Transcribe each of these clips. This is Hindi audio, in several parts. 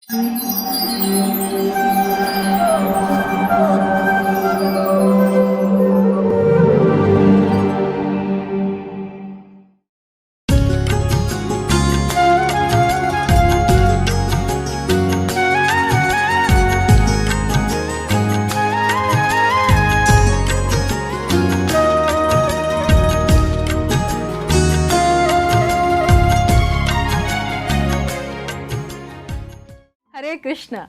हरे कृष्णा।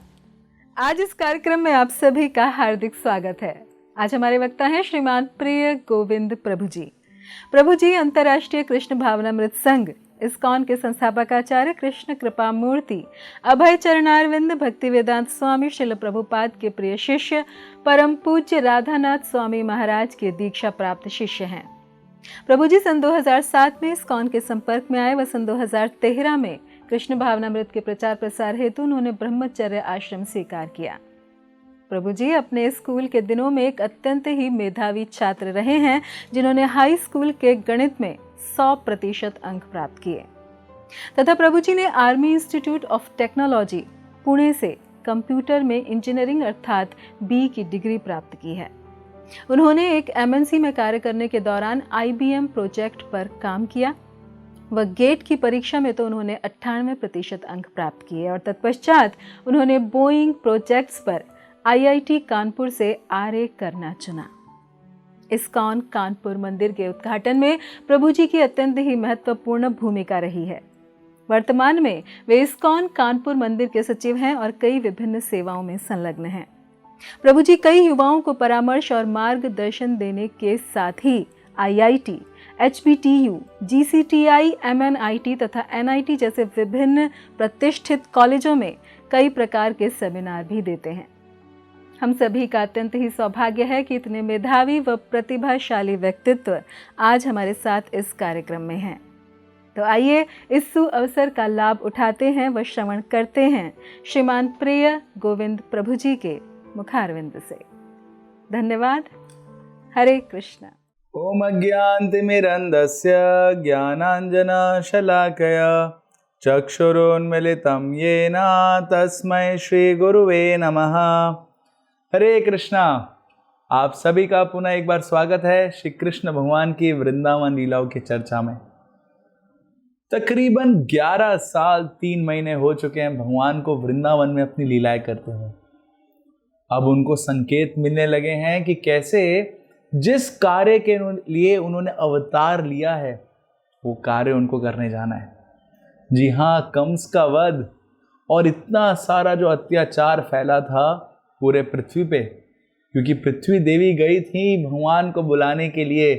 आज इस कार्यक्रम में आप सभी का हार्दिक स्वागत है। आज हमारे वक्ता हैं श्रीमान प्रिय गोविंद प्रभु जी। प्रभु जी अंतर्राष्ट्रीय कृष्ण भावनामृत संघ इस्कॉन के संस्थापक आचार्य कृष्ण कृपा मूर्ति अभय चरणारविंद भक्ति वेदांत स्वामी श्रील प्रभुपाद के प्रिय शिष्य परम पूज्य राधानाथ स्वामी महाराज के दीक्षा प्राप्त शिष्य हैं। प्रभु जी सन 2007 में इस्कॉन के संपर्क में आए व सन 2013 में कृष्ण भावनामृत के प्रचार प्रसार हेतु उन्होंने ब्रह्मचर्य आश्रम स्वीकार किया। प्रभु जी अपने स्कूल के दिनों में एक अत्यंत ही मेधावी छात्र रहे हैं, जिन्होंने हाई स्कूल के गणित में 100% अंक प्राप्त किए तथा प्रभु जी ने army institute of technology Pune से कंप्यूटर में इंजीनियरिंग अर्थात बी की डिग्री प्राप्त की है। उन्होंने एक एमएनसी में कार्य करने के दौरान IBM प्रोजेक्ट पर काम किया व गेट की परीक्षा में तो उन्होंने 98% अंक प्राप्त किए और तत्पश्चात उन्होंने बोइंग प्रोजेक्ट्स पर IIT कानपुर से RA करना चुना। इस्कॉन कानपुर मंदिर के उद्घाटन में प्रभु जी की अत्यंत ही महत्वपूर्ण भूमिका रही है। वर्तमान में वे इस्कॉन कानपुर मंदिर के सचिव हैं और कई विभिन्न सेवाओं में संलग्न हैं। प्रभु जी कई युवाओं को परामर्श और मार्गदर्शन देने के साथ ही IIT, HBTU, GCTI, MNIT तथा NIT जैसे विभिन्न प्रतिष्ठित कॉलेजों में कई प्रकार के सेमिनार भी देते हैं। हम सभी का अत्यंत ही सौभाग्य है कि इतने मेधावी व प्रतिभाशाली व्यक्तित्व आज हमारे साथ इस कार्यक्रम में हैं। तो आइए इस सुअवसर का लाभ उठाते हैं व श्रवण करते हैं श्रीमान प्रिय गोविंद प्रभु जी के मुखारविंद से। धन्यवाद। हरे कृष्णा। ओम अज्ञानतिमिरन्धस्य ज्ञानाञ्जनशलाकया चक्षुरुन्मिलितं येन तस्मै श्रीगुरुवे नमः। हरे कृष्णा। आप सभी का पुनः एक बार स्वागत है श्री कृष्ण भगवान की वृंदावन लीलाओं की चर्चा में। तकरीबन 11 साल 3 महीने हो चुके हैं भगवान को वृंदावन में अपनी लीलाएं करते हुए। अब उनको संकेत मिलने लगे हैं कि कैसे जिस कार्य के लिए उन्होंने अवतार लिया है वो कार्य उनको करने जाना है। जी हाँ, कंस का वध और इतना सारा जो अत्याचार फैला था पूरे पृथ्वी पे, क्योंकि पृथ्वी देवी गई थी भगवान को बुलाने के लिए,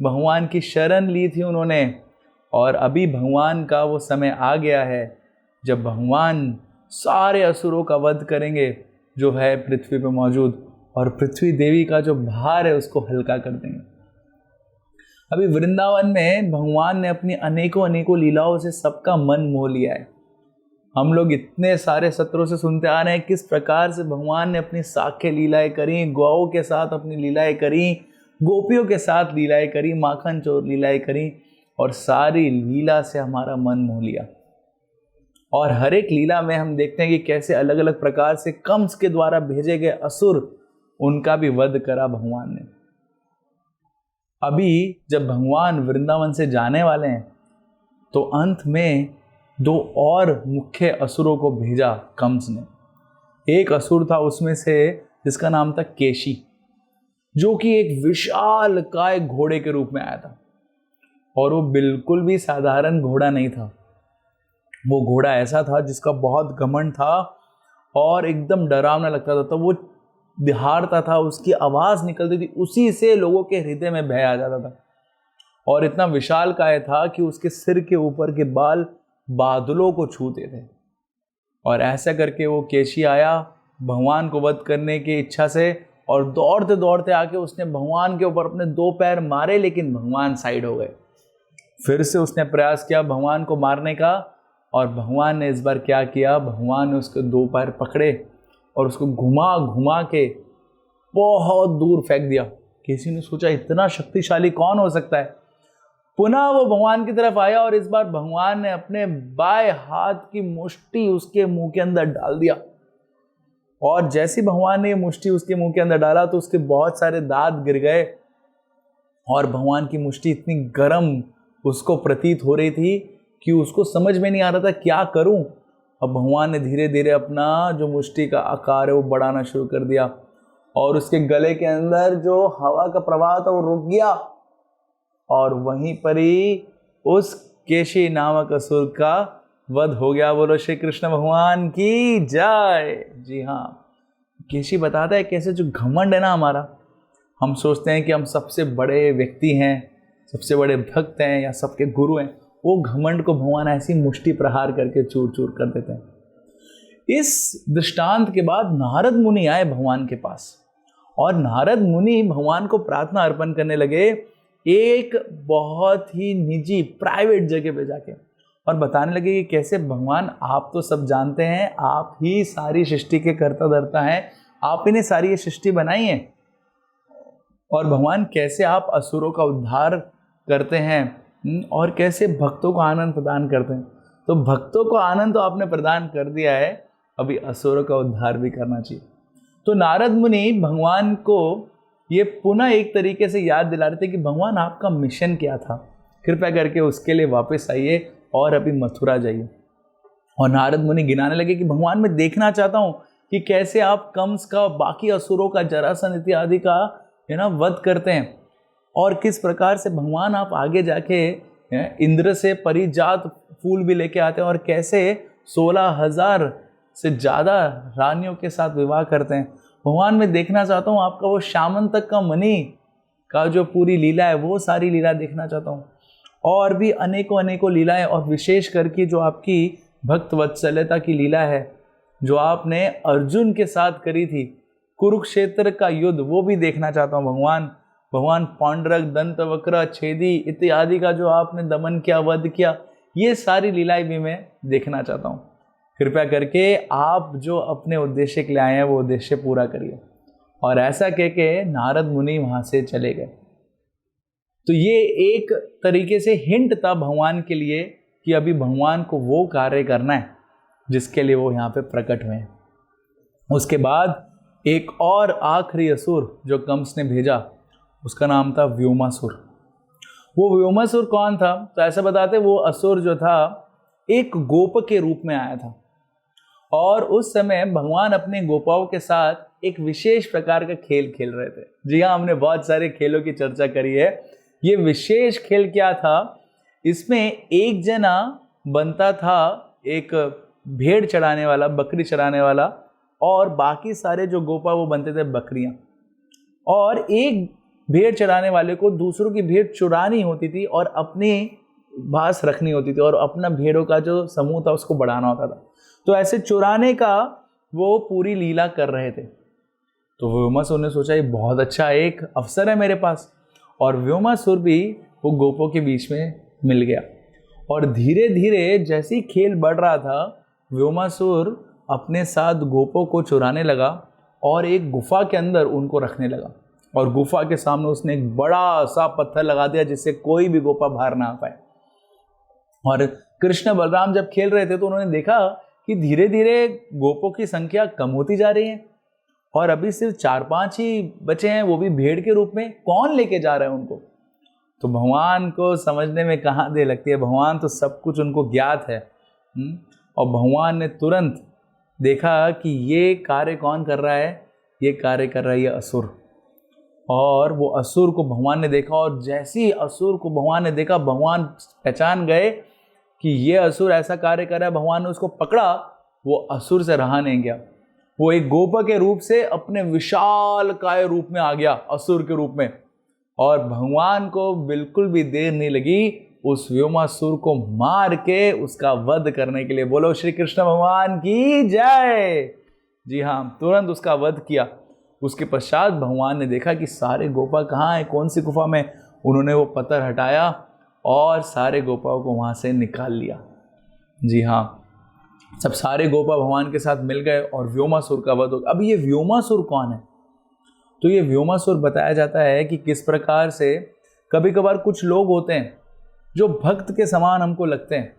भगवान की शरण ली थी उन्होंने। और अभी भगवान का वो समय आ गया है जब भगवान सारे असुरों का वध करेंगे जो है पृथ्वी पे मौजूद, और पृथ्वी देवी का जो भार है उसको हल्का कर देंगे। अभी वृंदावन में भगवान ने अपनी अनेकों लीलाओं से सबका मन मोह लिया है। हम लोग इतने सारे सत्रों से सुनते आ रहे हैं किस प्रकार से भगवान ने अपनी साखे लीलाएं करी, गौओं के साथ अपनी लीलाएं करी, गोपियों के साथ लीलाएं करी, माखन चोर लीलाएं करी, और सारी लीला से हमारा मन मोह लिया। और हर एक लीला में हम देखते हैं कि कैसे अलग अलग प्रकार से कंस के द्वारा भेजे गए असुर, उनका भी वध करा भगवान ने। अभी जब भगवान वृंदावन से जाने वाले हैं तो अंत में 2 और मुख्य असुरों को भेजा कंस ने। एक असुर था उसमें से जिसका नाम था केशी, जो कि एक विशाल काय घोड़े के रूप में आया था, और वो बिल्कुल भी साधारण घोड़ा नहीं था। वो घोड़ा ऐसा था जिसका बहुत घमंड था और एकदम डरावना लगता था। तो वो दहाड़ता था, उसकी आवाज़ निकलती थी, उसी से लोगों के हृदय में भय आ जाता था। और इतना विशाल काय था कि उसके सिर के ऊपर के बाल बादलों को छूते थे। और ऐसा करके वो केशी आया भगवान को वध करने की इच्छा से, और दौड़ते दौड़ते आके उसने भगवान के ऊपर अपने 2 पैर मारे, लेकिन भगवान साइड हो गए। फिर से उसने प्रयास किया भगवान को मारने का, और भगवान ने इस बार क्या किया, भगवान ने उसके 2 पैर पकड़े और उसको घुमा घुमा के बहुत दूर फेंक दिया। किसी ने सोचा इतना शक्तिशाली कौन हो सकता है, पुनः वो भगवान की तरफ आया और इस बार भगवान ने अपने बाएं हाथ की मुट्ठी उसके मुंह के अंदर डाल दिया। और जैसे भगवान ने ये मुट्ठी उसके मुंह के अंदर डाला तो उसके बहुत सारे दांत गिर गए और भगवान की मुट्ठी इतनी गर्म उसको प्रतीत हो रही थी कि उसको समझ में नहीं आ रहा था क्या करूं। अब भगवान ने धीरे धीरे अपना जो मुट्ठी का आकार है वो बढ़ाना शुरू कर दिया और उसके गले के अंदर जो हवा का प्रवाह था वो रुक गया और वहीं पर ही उस केशी नामक असुर का वध हो गया। बोलो श्री कृष्ण भगवान की जय। जी हाँ, केशी बताता है कैसे जो घमंड है ना हमारा, हम सोचते हैं कि हम सबसे बड़े व्यक्ति हैं, सबसे बड़े भक्त हैं या सबके गुरु हैं, वो घमंड को भगवान ऐसी मुष्टि प्रहार करके चूर चूर कर देते हैं। इस दृष्टांत के बाद नारद मुनि आए भगवान के पास और नारद मुनि भगवान को प्रार्थना अर्पण करने लगे एक बहुत ही निजी प्राइवेट जगह पे जाके और बताने लगे कि कैसे भगवान आप तो सब जानते हैं, आप ही सारी सृष्टि के कर्ता धर्ता हैं, आप ही ने सारी ये सृष्टि बनाई है और भगवान कैसे आप असुरों का उद्धार करते हैं और कैसे भक्तों को आनंद प्रदान करते हैं। तो भक्तों को आनंद तो आपने प्रदान कर दिया है, अभी असुरों का उद्धार भी करना चाहिए। तो नारद मुनि भगवान को ये पुनः एक तरीके से याद दिला रहे थे कि भगवान आपका मिशन क्या था, कृपया करके उसके लिए वापस आइए और अभी मथुरा जाइए। और नारद मुनि गिनाने लगे कि भगवान मैं देखना चाहता हूँ कि कैसे आप कंस का, बाकी असुरों का, जरासंध इत्यादि का वध करते हैं और किस प्रकार से भगवान आप आगे जाके इंद्र से परिजात फूल भी लेके आते हैं और कैसे 16,000 से ज़्यादा रानियों के साथ विवाह करते हैं। भगवान मैं देखना चाहता हूँ आपका वो श्यामंतक का मणि का जो पूरी लीला है वो सारी लीला देखना चाहता हूँ और भी अनेकों अनेकों लीलाएं और विशेष करके जो आपकी भक्त वत्सल्यता की लीला है जो आपने अर्जुन के साथ करी थी, कुरुक्षेत्र का युद्ध, वो भी देखना चाहता हूँ भगवान। भगवान पौंड्रक, दंतवक्र, छेदी इत्यादि का जो आपने दमन किया, वध किया, ये सारी लीलाएं भी मैं देखना चाहता हूँ। कृपया करके आप जो अपने उद्देश्य के लिए आए हैं वो उद्देश्य पूरा करिए। और ऐसा कह के नारद मुनि वहाँ से चले गए। तो ये एक तरीके से हिंट था भगवान के लिए कि अभी भगवान को वो कार्य करना है जिसके लिए वो यहाँ पे प्रकट हुए हैं। उसके बाद एक और आखिरी असुर जो कंस ने भेजा, उसका नाम था व्योमासुर। वो व्योमासुर कौन था? तो ऐसा बताते वो असुर जो था एक गोप के रूप में आया था और उस समय भगवान अपने गोपाओं के साथ एक विशेष प्रकार का खेल खेल रहे थे। जी हाँ, हमने बहुत सारे खेलों की चर्चा करी है। ये विशेष खेल क्या था? इसमें एक जना बनता था एक भेड़ चढ़ाने वाला, बकरी चढ़ाने वाला, और बाकी सारे जो गोपा वो बनते थे बकरियां। और एक भेड़ चढ़ाने वाले को दूसरों की भेड़ चुरानी होती थी और अपनी भास रखनी होती थी और अपना भेड़ों का जो समूह था उसको बढ़ाना होता था। तो ऐसे चुराने का वो पूरी लीला कर रहे थे। तो व्योमासुर ने सोचा ये बहुत अच्छा एक अवसर है मेरे पास, और व्योमासुर भी वो गोपों के बीच में मिल गया। और धीरे धीरे जैसे ही खेल बढ़ रहा था, व्योमासुर अपने साथ गोपों को चुराने लगा और एक गुफा के अंदर उनको रखने लगा। और गुफा के सामने उसने एक बड़ा सा पत्थर लगा दिया जिससे कोई भी गोपा बाहर ना आ पाए। और कृष्ण बलराम जब खेल रहे थे तो उन्होंने देखा कि धीरे धीरे गोपों की संख्या कम होती जा रही है और अभी सिर्फ 4-5 ही बचे हैं, वो भी भेड़ के रूप में। कौन लेके जा रहा है उनको? तो भगवान को समझने में कहाँ देर लगती है, भगवान तो सब कुछ उनको ज्ञात है। और भगवान ने तुरंत देखा कि ये कार्य कौन कर रहा है? ये कार्य कर रहा है ये असुर। और वो असुर को भगवान ने देखा और जैसे ही असुर को भगवान ने देखा, भगवान पहचान गए कि ये असुर ऐसा कार्य कर रहा है। भगवान ने उसको पकड़ा, वो असुर से रहा नहीं गया। वो एक गोपा के रूप से अपने विशाल काय रूप में आ गया, असुर के रूप में। और भगवान को बिल्कुल भी देर नहीं लगी उस व्योमासुर को मार के उसका वध करने के लिए। बोलो श्री कृष्ण भगवान की जय। जी हाँ, तुरंत उसका वध किया। उसके पश्चात भगवान ने देखा कि सारे गोपा कहाँ हैं, कौन सी गुफा में। उन्होंने वो पत्थर हटाया और सारे गोपाओं को वहाँ से निकाल लिया। जी हाँ, सब सारे गोपा भगवान के साथ मिल गए और व्योमासुर का वध हो गया। अब ये व्योमासुर कौन है? तो ये व्योमासुर बताया जाता है कि किस प्रकार से कभी कभार कुछ लोग होते हैं जो भक्त के समान हमको लगते हैं,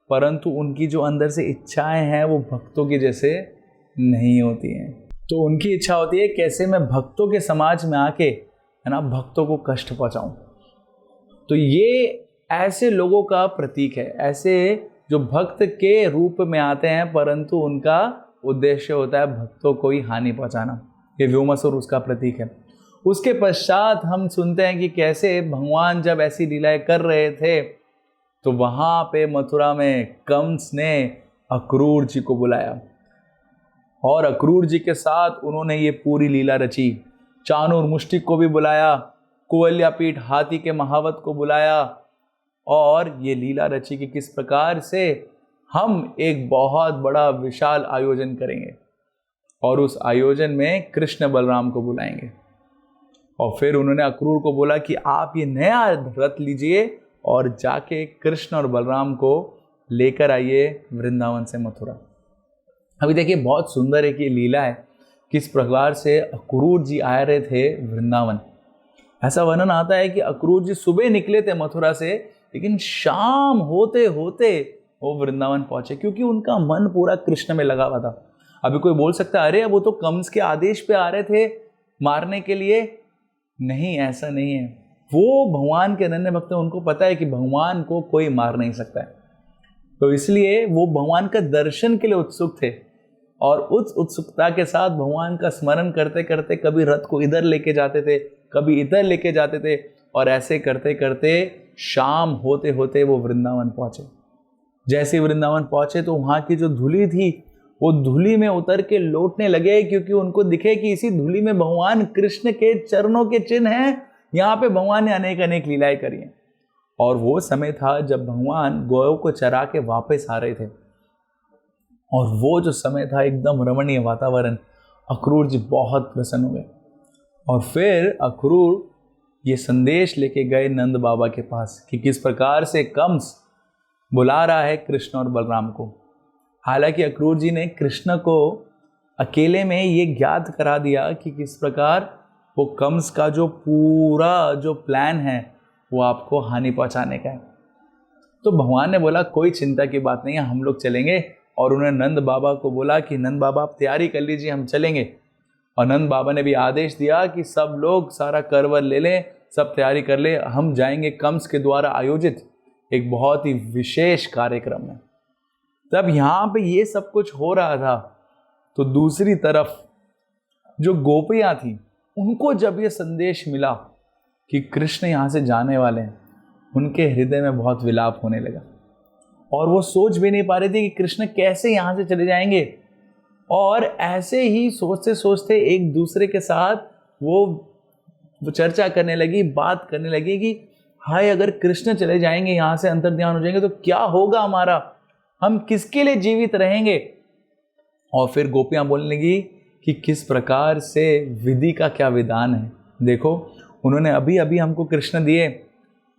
परंतु उनकी जो अंदर से इच्छाएं हैं वो भक्तों की जैसे नहीं होती हैं। तो उनकी इच्छा होती है कैसे मैं भक्तों के समाज में आके, है ना, भक्तों को कष्ट पहुंचाऊं। तो ये ऐसे लोगों का प्रतीक है, ऐसे जो भक्त के रूप में आते हैं परंतु उनका उद्देश्य होता है भक्तों को ही हानि पहुंचाना। ये व्योमासुर उसका प्रतीक है। उसके पश्चात हम सुनते हैं कि कैसे भगवान जब ऐसी लीलाएं कर रहे थे तो वहां पे मथुरा में कंस ने अक्रूर जी को बुलाया और अक्रूर जी के साथ उन्होंने ये पूरी लीला रची। चाणूर मुष्टिक को भी बुलाया, कुवल्यापीठ हाथी के महावत को बुलाया और ये लीला रची कि किस प्रकार से हम एक बहुत बड़ा विशाल आयोजन करेंगे और उस आयोजन में कृष्ण बलराम को बुलाएंगे। और फिर उन्होंने अक्रूर को बोला कि आप ये नया रथ लीजिए और जाके कृष्ण और बलराम को लेकर आइए वृंदावन से मथुरा। अभी देखिए बहुत सुंदर एक ये लीला है, किस प्रकार से अक्रूर जी आ रहे थे वृंदावन। ऐसा वर्णन आता है कि अक्रूर जी सुबह निकले थे मथुरा से, लेकिन शाम होते होते वो वृंदावन पहुंचे, क्योंकि उनका मन पूरा कृष्ण में लगा हुआ था। अभी कोई बोल सकता है अरे वो तो कंस के आदेश पे आ रहे थे मारने के लिए। नहीं, ऐसा नहीं है। वो भगवान के अनन्य भक्त हैं, उनको पता है कि भगवान को कोई मार नहीं सकता है, तो इसलिए वो भगवान का दर्शन के लिए उत्सुक थे और उस उत्सुकता के साथ भगवान का स्मरण करते करते कभी रथ को इधर लेके जाते थे, कभी इधर लेके जाते थे और ऐसे करते करते शाम होते होते वो वृंदावन पहुंचे। जैसे वृंदावन पहुंचे तो वहाँ की जो धूली थी वो धूली में उतर के लौटने लगे, क्योंकि उनको दिखे कि इसी धूली में भगवान कृष्ण के चरणों के चिन्ह हैं। यहाँ पे भगवान ने अनेक अनेक लीलाएं करी हैं। और वो समय था जब भगवान गौओं को चरा के वापस आ रहे थे और वो जो समय था एकदम रमणीय वातावरण। अक्रूर जी बहुत प्रसन्न हुए और फिर अक्रूर ये संदेश लेके गए नंद बाबा के पास कि किस प्रकार से कंस बुला रहा है कृष्ण और बलराम को। हालांकि अक्रूर जी ने कृष्ण को अकेले में ये ज्ञात करा दिया कि किस प्रकार वो कंस का जो पूरा जो प्लान है वो आपको हानि पहुंचाने का है। तो भगवान ने बोला कोई चिंता की बात नहीं है, हम लोग चलेंगे। और उन्होंने नंद बाबा को बोला कि नंद बाबा आप तैयारी कर लीजिए, हम चलेंगे। और नंद बाबा ने भी आदेश दिया कि सब लोग सारा करवर ले लें, सब तैयारी कर ले, हम जाएंगे कंस के द्वारा आयोजित एक बहुत ही विशेष कार्यक्रम में। तब यहाँ पे ये सब कुछ हो रहा था तो दूसरी तरफ जो गोपियाँ थी उनको जब ये संदेश मिला कि कृष्ण यहाँ से जाने वाले हैं, उनके हृदय में बहुत विलाप होने लगा और वो सोच भी नहीं पा रहे थे कि कृष्ण कैसे यहाँ से चले जाएंगे। और ऐसे ही सोचते सोचते एक दूसरे के साथ वो चर्चा करने लगी, बात करने लगी कि हाय अगर कृष्ण चले जाएंगे, यहाँ से अंतर्ध्यान हो जाएंगे तो क्या होगा हमारा, हम किसके लिए जीवित रहेंगे। और फिर गोपियाँ बोलने लगी कि किस प्रकार से विधि का क्या विधान है। देखो उन्होंने अभी अभी हमको कृष्ण दिए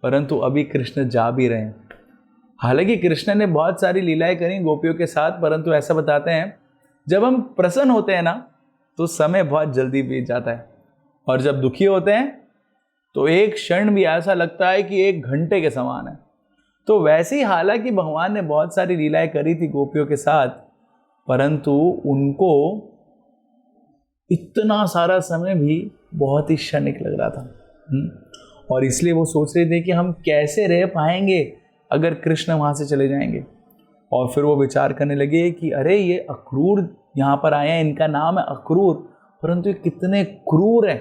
परंतु अभी कृष्ण जा भी रहे हैं। हालांकि कृष्ण ने बहुत सारी लीलाएं करी गोपियों के साथ, परंतु ऐसा बताते हैं जब हम प्रसन्न होते हैं ना तो समय बहुत जल्दी बीत जाता है और जब दुखी होते हैं तो एक क्षण भी ऐसा लगता है कि एक घंटे के समान है। तो वैसे ही हालांकि भगवान ने बहुत सारी लीलाएं करी थी गोपियों के साथ, परंतु उनको इतना सारा समय भी बहुत ही क्षणिक लग रहा था और इसलिए वो सोच रहे थे कि हम कैसे रह पाएंगे अगर कृष्ण वहाँ से चले जाएंगे। और फिर वो विचार करने लगे कि अरे ये अक्रूर यहाँ पर आए हैं, इनका नाम है अक्रूर, परंतु ये कितने क्रूर हैं,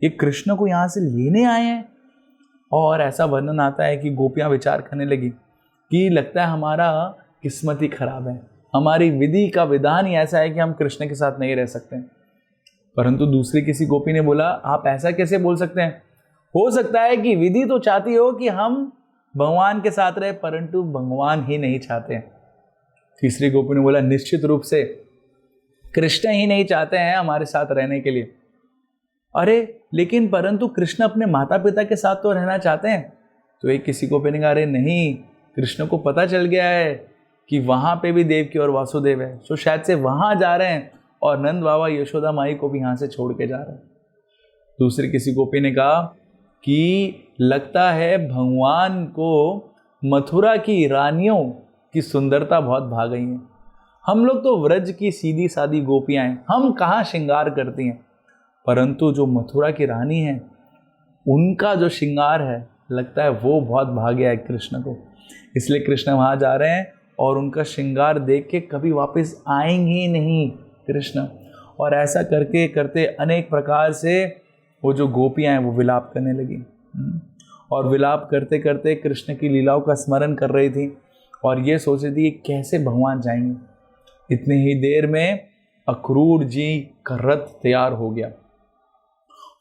ये कृष्ण को यहाँ से लेने आए हैं। और ऐसा वर्णन आता है कि गोपियाँ विचार करने लगी कि लगता है हमारा किस्मत ही खराब है, हमारी विधि का विधान ही ऐसा है कि हम कृष्ण के साथ नहीं रह सकते। परंतु दूसरी किसी गोपी ने बोला आप ऐसा कैसे बोल सकते हैं, हो सकता है कि विधि तो चाहती हो कि हम भगवान के साथ रहे परंतु भगवान ही नहीं चाहते। तीसरी गोपी ने बोला निश्चित रूप से कृष्ण ही नहीं चाहते हैं हमारे साथ रहने के लिए। अरे लेकिन परंतु कृष्ण अपने माता पिता के साथ तो रहना चाहते हैं। तो एक किसी गोपी ने कहा अरे नहीं, कृष्ण को पता चल गया है कि वहाँ पे भी देवकी और वासुदेव है, तो शायद से वहाँ जा रहे हैं और नंद बाबा यशोदा माई को भी यहाँ से छोड़ के जा रहे हैं। दूसरी किसी गोपी ने कहा कि लगता है भगवान को मथुरा की रानियों की सुंदरता बहुत भा गई है। हम लोग तो व्रज की सीधी सादी गोपियां हैं, हम कहाँ श्रृंगार करती हैं, परंतु जो मथुरा की रानी है उनका जो श्रृंगार है लगता है वो बहुत भा गया है कृष्ण को। इसलिए कृष्ण वहाँ जा रहे हैं और उनका श्रृंगार देख के कभी वापस आएंगे ही नहीं कृष्ण। और ऐसा करके करते अनेक प्रकार से वो जो गोपियाँ हैं वो विलाप करने लगी और विलाप करते करते कृष्ण की लीलाओं का स्मरण कर रही थी और ये सोच रही थी कि कैसे भगवान जाएंगे। इतनी ही देर में अक्रूर जी का रथ तैयार हो गया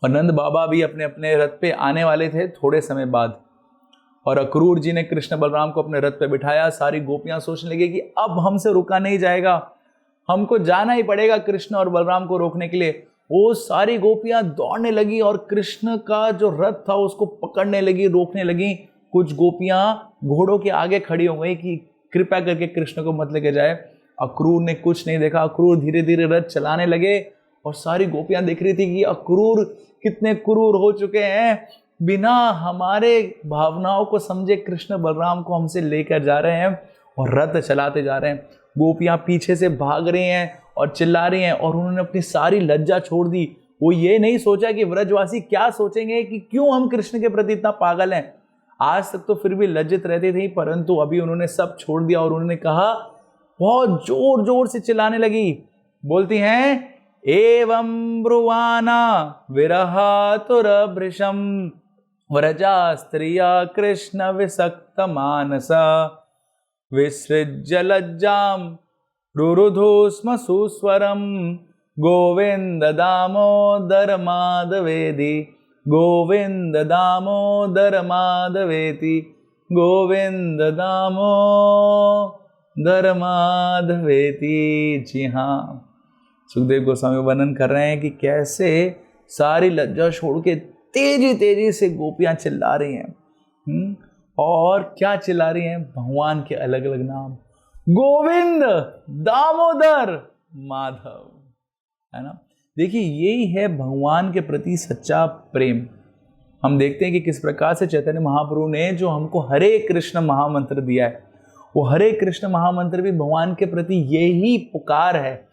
और नंद बाबा भी अपने अपने रथ पे आने वाले थे थोड़े समय बाद। और अक्रूर जी ने कृष्ण बलराम को अपने रथ पे बिठाया। सारी गोपियां सोचने लगी कि अब हमसे रुका नहीं जाएगा, हमको जाना ही पड़ेगा कृष्ण और बलराम को रोकने के लिए। वो सारी गोपियां दौड़ने लगी और कृष्ण का जो रथ था उसको पकड़ने लगी, रोकने लगी। कुछ गोपियां घोड़ों के आगे खड़ी हो गई कि कृपया करके कृष्ण को मत लेके जाए। अक्रूर ने कुछ नहीं देखा, अक्रूर धीरे धीरे रथ चलाने लगे और सारी गोपियां देख रही थी कि अक्रूर कितने क्रूर हो चुके हैं, बिना हमारे भावनाओं को समझे कृष्ण बलराम को हमसे लेकर जा रहे हैं और रथ चलाते जा रहे हैं। गोपियां पीछे से भाग रही हैं और चिल्ला रही हैं और उन्होंने अपनी सारी लज्जा छोड़ दी। वो ये नहीं सोचा कि व्रजवासी क्या सोचेंगे कि क्यों हम कृष्ण के प्रति इतना पागल हैं। आज तक तो फिर भी लज्जित रहती थी, परंतु अभी उन्होंने सब छोड़ दिया और उन्होंने कहा, बहुत जोर जोर से चिल्लाने लगी, बोलती हैं, एवं ब्रुवाना विरहातुरभृशं व्रजा स्त्रिया कृष्ण विसक्त मानसा विसृज्य लज्जां रुरुधु स्म सुस्वरं गोविंद दामोदर माधवेति गोविंद दामोदर माधवेति गोविंद दामोदर माधवेति। जी हाँ, सुखदेव गोस्वामी वर्णन कर रहे हैं कि कैसे सारी लज्जा छोड़ के तेजी तेजी से गोपियां चिल्ला रही हैं। और क्या चिल्ला रही हैं? भगवान के अलग अलग नाम, गोविंद, दामोदर, माधव, है ना। देखिए, यही है भगवान के प्रति सच्चा प्रेम। हम देखते हैं कि किस प्रकार से चैतन्य महाप्रभु ने जो हमको हरे कृष्ण महामंत्र दिया है, वो हरे कृष्ण महामंत्र भी भगवान के प्रति यही पुकार है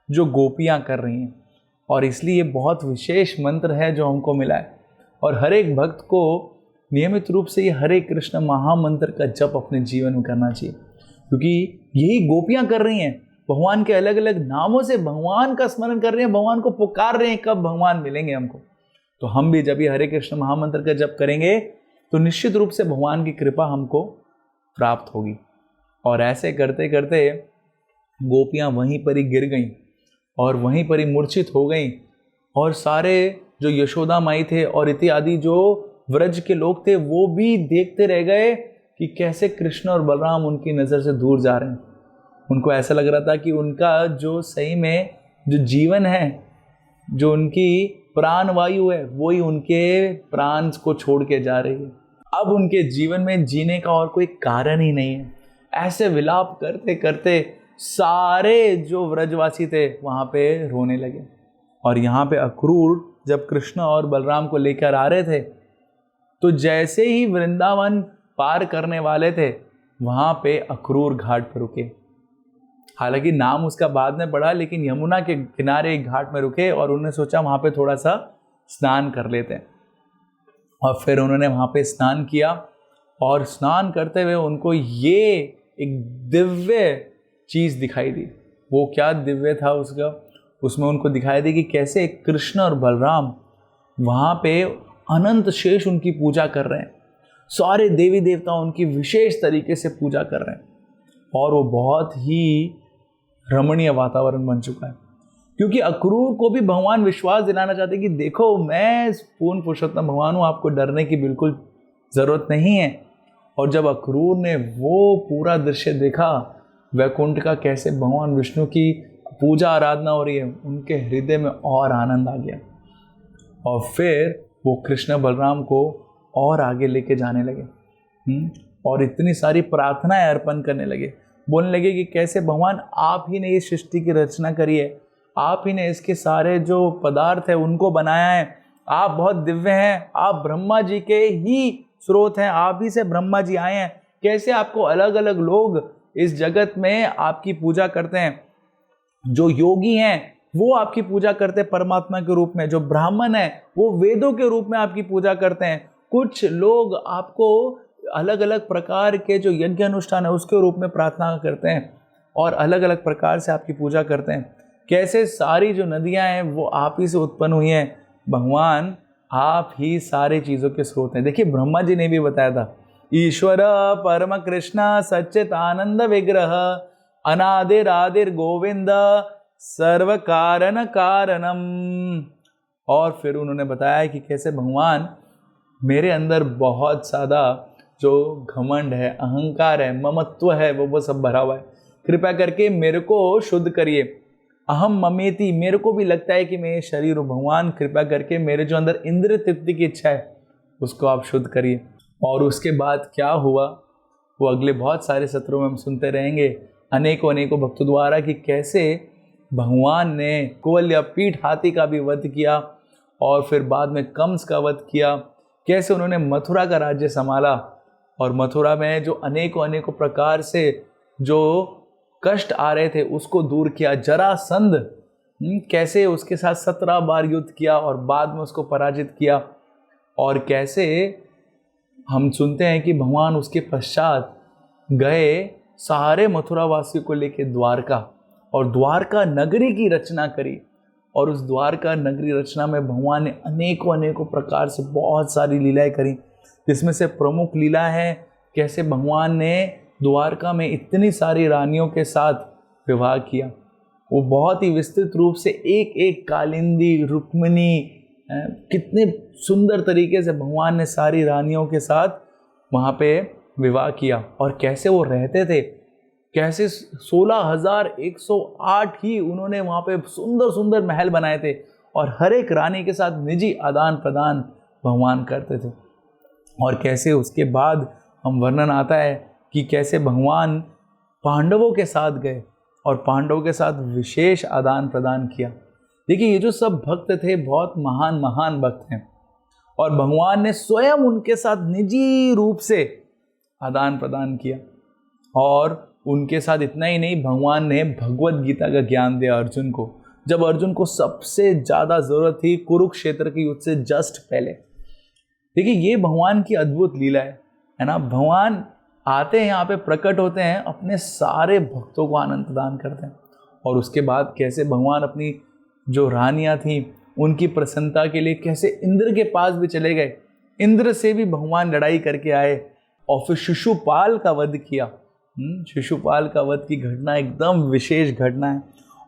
जो गोपियां कर रही हैं। और इसलिए बहुत विशेष मंत्र है जो हमको मिला है। और हर एक भक्त को नियमित रूप से ये हरे कृष्ण महामंत्र का जप अपने जीवन में करना चाहिए, क्योंकि यही गोपियां कर रही हैं। भगवान के अलग अलग नामों से भगवान का स्मरण कर रहे हैं, भगवान को पुकार रहे हैं, कब भगवान मिलेंगे हमको। तो हम भी जब ये हरे कृष्ण महामंत्र का जप करेंगे तो निश्चित रूप से भगवान की कृपा हमको प्राप्त होगी। और ऐसे करते करते गोपियां वहीं पर ही गिर गईं और वहीं पर ही मूर्छित हो गईं। और सारे जो यशोदा माई थे और इत्यादि जो व्रज के लोग थे वो भी देखते रह गए कि कैसे कृष्ण और बलराम उनकी नज़र से दूर जा रहे हैं। उनको ऐसा लग रहा था कि उनका जो सही में जो जीवन है, जो उनकी प्राण वायु है, वही उनके प्राण को छोड़ के जा रही है। अब उनके जीवन में जीने का और कोई कारण ही नहीं है। ऐसे विलाप करते करते सारे जो व्रजवासी थे वहाँ पे रोने लगे। और यहाँ पे अक्रूर जब कृष्ण और बलराम को लेकर आ रहे थे तो जैसे ही वृंदावन पार करने वाले थे वहाँ पे अक्रूर घाट पर रुके। हालांकि नाम उसका बाद में पड़ा, लेकिन यमुना के किनारे एक घाट में रुके और उन्होंने सोचा वहाँ पे थोड़ा सा स्नान कर लेते हैं। और फिर उन्होंने वहाँ पे स्नान किया और स्नान करते हुए उनको ये एक दिव्य चीज़ दिखाई दी। वो क्या दिव्य था उसका? उसमें उनको दिखाई दी कि कैसे कृष्ण और बलराम वहाँ पे अनंत शेष उनकी पूजा कर रहे हैं। सारे देवी देवता उनकी विशेष तरीके से पूजा कर रहे हैं और वो बहुत ही रमणीय वातावरण बन चुका है। क्योंकि अक्रूर को भी भगवान विश्वास दिलाना चाहते कि देखो, मैं पूर्ण पुरुषोत्तम भगवान हूँ, आपको डरने की बिल्कुल ज़रूरत नहीं है। और जब अक्रूर ने वो पूरा दृश्य देखा वैकुंठ का, कैसे भगवान विष्णु की पूजा आराधना हो रही है, उनके हृदय में और आनंद आ गया। और फिर वो कृष्ण बलराम को और आगे लेके जाने लगे और इतनी सारी प्रार्थनाएं अर्पण करने लगे। बोलने लगे कि कैसे भगवान आप ही ने इस सृष्टि की रचना करी है, आप ही ने इसके सारे जो पदार्थ है उनको बनाया है, आप बहुत दिव्य हैं, आप ब्रह्मा जी के ही स्रोत हैं, आप ही से ब्रह्मा जी आए हैं। कैसे आपको अलग अलग लोग इस जगत में आपकी पूजा करते हैं। जो योगी हैं वो आपकी पूजा करते हैं परमात्मा के रूप में, जो ब्राह्मण है वो वेदों के रूप में आपकी पूजा करते हैं। कुछ लोग आपको अलग अलग प्रकार के जो यज्ञ अनुष्ठान है उसके रूप में प्रार्थना करते हैं और अलग अलग प्रकार से आपकी पूजा करते हैं। कैसे सारी जो नदियां हैं वो आप ही से उत्पन्न हुई हैं। भगवान आप ही सारे चीज़ों के स्रोत हैं। देखिए ब्रह्मा जी ने भी बताया था, ईश्वर परम कृष्ण सच्चित आनंद विग्रह अनादिर आदिर गोविंद सर्व कारण कारणम। और फिर उन्होंने बताया कि कैसे भगवान मेरे अंदर बहुत ज़्यादा जो घमंड है, अहंकार है, ममत्व है, वो सब भरा हुआ है। कृपया करके मेरे को शुद्ध करिए। अहम ममेति, मेरे को भी लगता है कि मैं ये शरीर हूँ। भगवान कृपा करके मेरे जो अंदर इंद्र तृप्ति की इच्छा है उसको आप शुद्ध करिए। और उसके बाद क्या हुआ वो अगले बहुत सारे सत्रों में हम सुनते रहेंगे अनेकों अनेकों भक्तों द्वारा कि कैसे भगवान ने कुवलया पीठ हाथी का भी वध किया और फिर बाद में कंस का वध किया। कैसे उन्होंने मथुरा का राज्य संभाला और मथुरा में जो अनेकों अनेकों प्रकार से जो कष्ट आ रहे थे उसको दूर किया। जरासंध कैसे उसके साथ 17 बार युद्ध किया और बाद में उसको पराजित किया। और कैसे हम सुनते हैं कि भगवान उसके पश्चात गए सारे मथुरा वासियों को लेकर द्वारका और द्वारका नगरी की रचना करी। और उस द्वारका नगरी रचना में भगवान ने अनेकों अनेकों प्रकार से बहुत सारी लीलाएं करी, जिसमें से प्रमुख लीला है कैसे भगवान ने द्वारका में इतनी सारी रानियों के साथ विवाह किया। वो बहुत ही विस्तृत रूप से एक एक कालिंदी, रुक्मिणी, कितने सुंदर तरीके से भगवान ने सारी रानियों के साथ वहाँ पे विवाह किया। और कैसे वो रहते थे, कैसे 16,108 ही उन्होंने वहाँ पे सुंदर सुंदर महल बनाए थे और हर एक रानी के साथ निजी आदान प्रदान भगवान करते थे। और कैसे उसके बाद हम वर्णन आता है कि कैसे भगवान पांडवों के साथ गए और पांडवों के साथ विशेष आदान प्रदान किया। देखिए ये जो सब भक्त थे बहुत महान महान भक्त हैं और भगवान ने स्वयं उनके साथ निजी रूप से आदान प्रदान किया। और उनके साथ इतना ही नहीं, भगवान ने भगवत गीता का ज्ञान दिया अर्जुन को, जब अर्जुन को सबसे ज़्यादा ज़रूरत थी कुरुक्षेत्र के युद्ध से जस्ट पहले। देखिए ये भगवान की अद्भुत लीला है ना। भगवान आते हैं यहाँ पे, प्रकट होते हैं, अपने सारे भक्तों को आनंद प्रदान करते हैं। और उसके बाद कैसे भगवान अपनी जो रानियाँ थीं उनकी प्रसन्नता के लिए कैसे इंद्र के पास भी चले गए, इंद्र से भी भगवान लड़ाई करके आए और फिर शिशुपाल का वध किया। शिशुपाल का वध की घटना एकदम विशेष घटना है।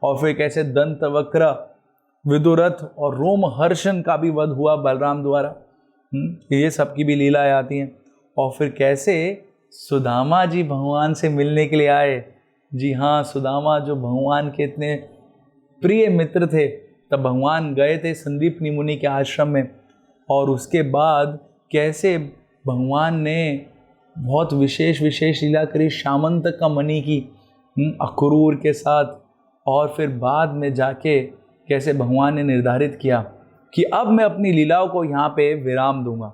और फिर कैसे दंतवक्र, विदुरथ और रोमहर्षण का भी वध हुआ बलराम द्वारा। ये सब की भी लीलाएं आती हैं। और फिर कैसे सुदामा जी भगवान से मिलने के लिए आए। जी हाँ, सुदामा जो भगवान के इतने प्रिय मित्र थे, तब भगवान गए थे संदीपनी मुनि के आश्रम में। और उसके बाद कैसे भगवान ने बहुत विशेष विशेष लीला करी, शामंतक का मणि की अक्रूर के साथ। और फिर बाद में जाके कैसे भगवान ने निर्धारित किया कि अब मैं अपनी लीलाओं को यहाँ पे विराम दूंगा।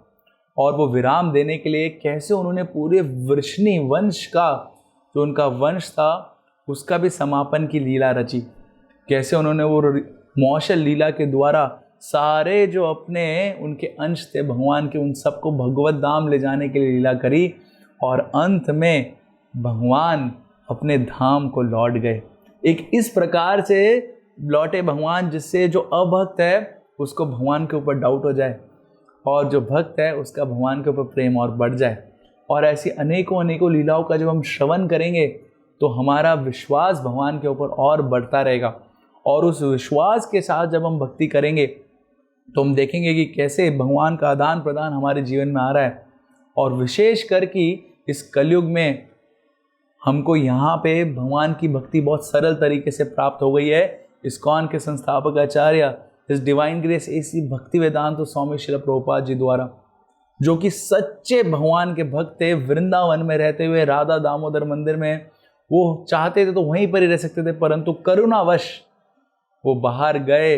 और वो विराम देने के लिए कैसे उन्होंने पूरे वृष्णि वंश का जो उनका वंश था उसका भी समापन की लीला रची। कैसे उन्होंने वो मौशल लीला के द्वारा सारे जो अपने उनके अंश थे भगवान के, उन सबको भगवत धाम ले जाने के लिए लीला करी। और अंत में भगवान अपने धाम को लौट गए। एक इस प्रकार से लौटे भगवान जिससे जो अभक्त है उसको भगवान के ऊपर डाउट हो जाए और जो भक्त है उसका भगवान के ऊपर प्रेम और बढ़ जाए। और ऐसी अनेकों अनेकों लीलाओं का जब हम श्रवण करेंगे तो हमारा विश्वास भगवान के ऊपर और बढ़ता रहेगा। और उस विश्वास के साथ जब हम भक्ति करेंगे तो हम देखेंगे कि कैसे भगवान का आदान प्रदान हमारे जीवन में आ रहा है। और विशेष कर कि इस कलयुग में हमको यहाँ पे भगवान की भक्ति बहुत सरल तरीके से प्राप्त हो गई है। इस्कॉन के संस्थापक आचार्य इस डिवाइन ग्रेस एसी भक्ति वेदांत तो स्वामी श्रील प्रभुपाद जी द्वारा, जो कि सच्चे भगवान के भक्त थे, वृंदावन में रहते हुए राधा दामोदर मंदिर में वो चाहते थे तो वहीं पर ही रह सकते थे, परंतु करुणावश वो बाहर गए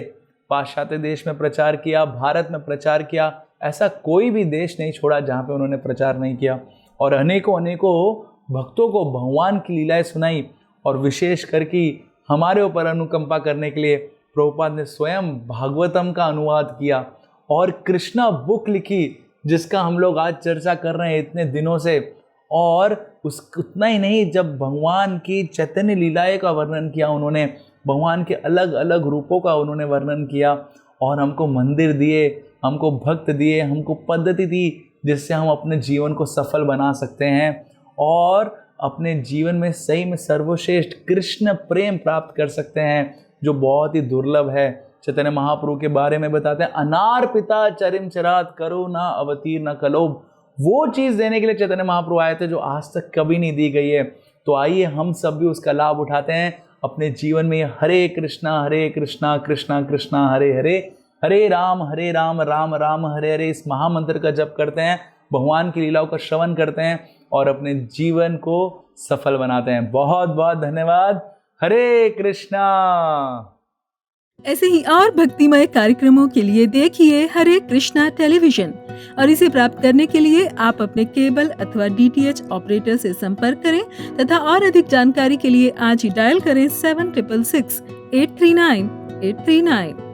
पाश्चात्य देश में प्रचार किया, भारत में प्रचार किया, ऐसा कोई भी देश नहीं छोड़ा जहाँ पे उन्होंने प्रचार नहीं किया। और अनेकों अनेकों भक्तों को भगवान की लीलाएं सुनाई। और विशेष करके हमारे ऊपर अनुकंपा करने के लिए प्रभुपाद ने स्वयं भागवतम का अनुवाद किया और कृष्णा बुक लिखी, जिसका हम लोग आज चर्चा कर रहे हैं इतने दिनों से। और उतना ही नहीं, जब भगवान की चैतन्य लीलाएं का वर्णन किया उन्होंने, भगवान के अलग अलग रूपों का उन्होंने वर्णन किया और हमको मंदिर दिए, हमको भक्त दिए, हमको पद्धति दी जिससे हम अपने जीवन को सफल बना सकते हैं और अपने जीवन में सही में सर्वश्रेष्ठ कृष्ण प्रेम प्राप्त कर सकते हैं, जो बहुत ही दुर्लभ है। चैतन्य महाप्रभु के बारे में बताते हैं, अनार पिता चरिम चरात करो ना अवतीर्ण कलोभ। वो चीज़ देने के लिए चैतन्य महाप्रभु आए थे जो आज तक कभी नहीं दी गई है। तो आइए हम सब भी उसका लाभ उठाते हैं अपने जीवन में। हरे कृष्णा कृष्णा कृष्णा हरे हरे, हरे राम राम राम हरे हरे, इस महामंत्र का जप करते हैं, भगवान की लीलाओं का श्रवण करते हैं और अपने जीवन को सफल बनाते हैं। बहुत बहुत धन्यवाद। हरे कृष्णा। ऐसे ही और भक्तिमय कार्यक्रमों के लिए देखिए हरे कृष्णा टेलीविजन, और इसे प्राप्त करने के लिए आप अपने केबल अथवा DTH ऑपरेटर से संपर्क करें तथा और अधिक जानकारी के लिए आज ही डायल करें 7666 839 839।